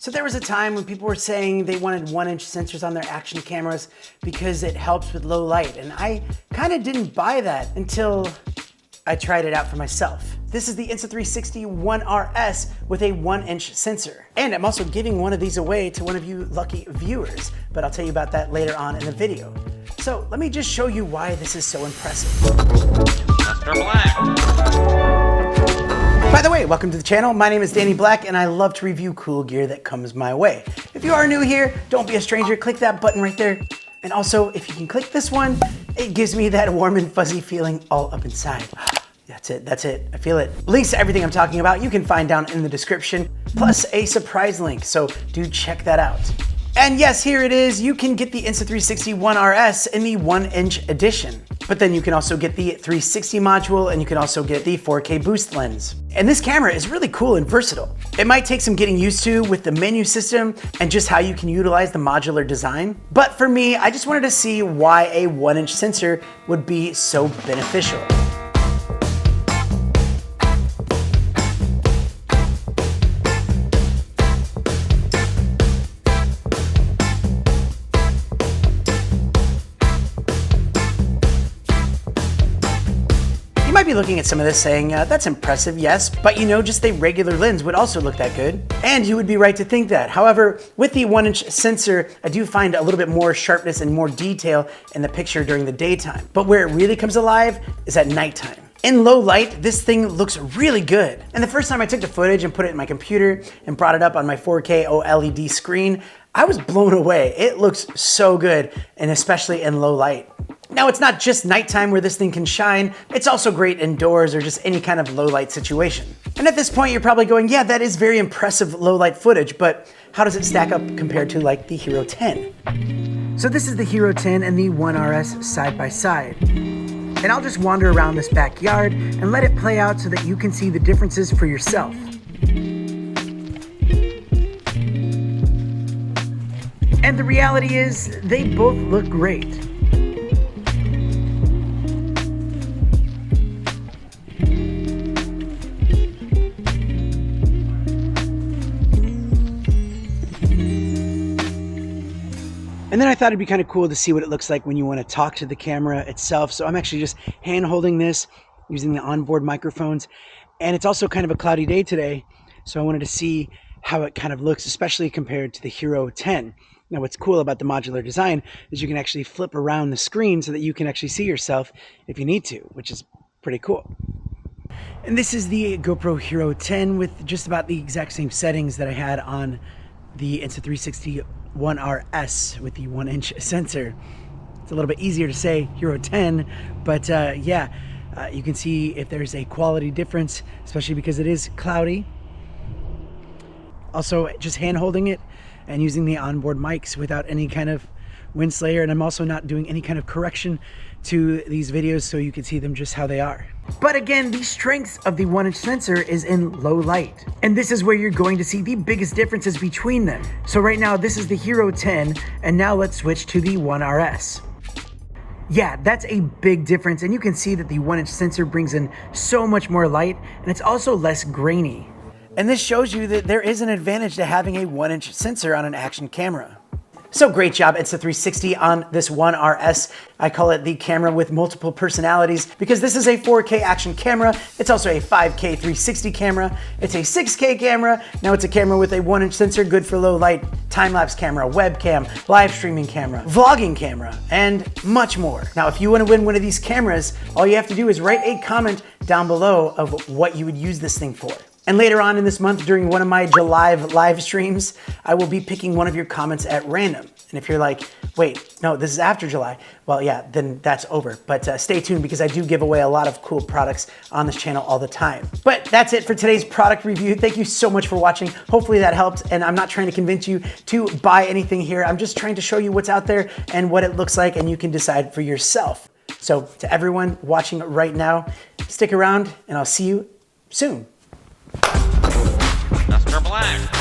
So there was a time when people were saying they wanted 1-inch sensors on their action cameras because it helps with low light. And I kind of didn't buy that until I tried it out for myself. This is the Insta360 ONE RS with a 1-inch sensor. And I'm also giving one of these away to one of you lucky viewers, but I'll tell you about that later on in the video. So let me just show you why this is so impressive. Mr. Black. By the way, welcome to the channel. My name is Danny Black and I love to review cool gear that comes my way. If you are new here, don't be a stranger, click that button right there. And also, if you can click this one, it gives me that warm and fuzzy feeling all up inside. That's it, I feel it. Links to everything I'm talking about you can find down in the description, plus a surprise link, so do check that out. And yes, here it is. You can get the Insta360 ONE RS in the 1-inch edition. But then you can also get the 360 module and you can also get the 4K boost lens. And this camera is really cool and versatile. It might take some getting used to with the menu system and just how you can utilize the modular design. But for me, I just wanted to see why a 1-inch sensor would be so beneficial. You might be looking at some of this saying, that's impressive, yes, but you know, just a regular lens would also look that good. And you would be right to think that. However, with the 1-inch sensor, I do find a little bit more sharpness and more detail in the picture during the daytime. But where it really comes alive is at nighttime. In low light, this thing looks really good. And the first time I took the footage and put it in my computer and brought it up on my 4K OLED screen, I was blown away. It looks so good, and especially in low light. Now, it's not just nighttime where this thing can shine, it's also great indoors or just any kind of low light situation. And at this point, you're probably going, yeah, that is very impressive low light footage, but how does it stack up compared to like the Hero 10? So this is the Hero 10 and the ONE RS side by side. And I'll just wander around this backyard and let it play out so that you can see the differences for yourself. And the reality is, they both look great. And then I thought it'd be kind of cool to see what it looks like when you want to talk to the camera itself. So I'm actually just hand holding this using the onboard microphones. And it's also kind of a cloudy day today. So I wanted to see how it kind of looks, especially compared to the Hero 10. Now, what's cool about the modular design is you can actually flip around the screen so that you can actually see yourself if you need to, which is pretty cool. And this is the GoPro Hero 10 with just about the exact same settings that I had on the Insta360 ONE RS with the 1-inch sensor. It's a little bit easier to say Hero 10, but you can see if there's a quality difference, especially because it is cloudy. Also, just hand holding it and using the onboard mics without any kind of wind slayer, and I'm also not doing any kind of correction to these videos so you can see them just how they are. But again, the strength of the 1-inch sensor is in low light. And this is where you're going to see the biggest differences between them. So right now, this is the Hero 10, and now let's switch to the ONE RS. Yeah, that's a big difference, and you can see that the 1-inch sensor brings in so much more light, and it's also less grainy. And this shows you that there is an advantage to having a 1-inch sensor on an action camera. So great job, Insta360 on this ONE RS. I call it the camera with multiple personalities because this is a 4K action camera. It's also a 5K 360 camera. It's a 6K camera. Now it's a camera with a 1-inch sensor, good for low light, time-lapse camera, webcam, live streaming camera, vlogging camera, and much more. Now, if you want to win one of these cameras, all you have to do is write a comment down below of what you would use this thing for. And later on in this month, during one of my July live streams, I will be picking one of your comments at random. And if you're like, wait, no, this is after July, well, yeah, then that's over. But stay tuned because I do give away a lot of cool products on this channel all the time. But that's it for today's product review. Thank you so much for watching. Hopefully that helped. And I'm not trying to convince you to buy anything here. I'm just trying to show you what's out there and what it looks like, and you can decide for yourself. So to everyone watching right now, stick around and I'll see you soon. Mr. Black.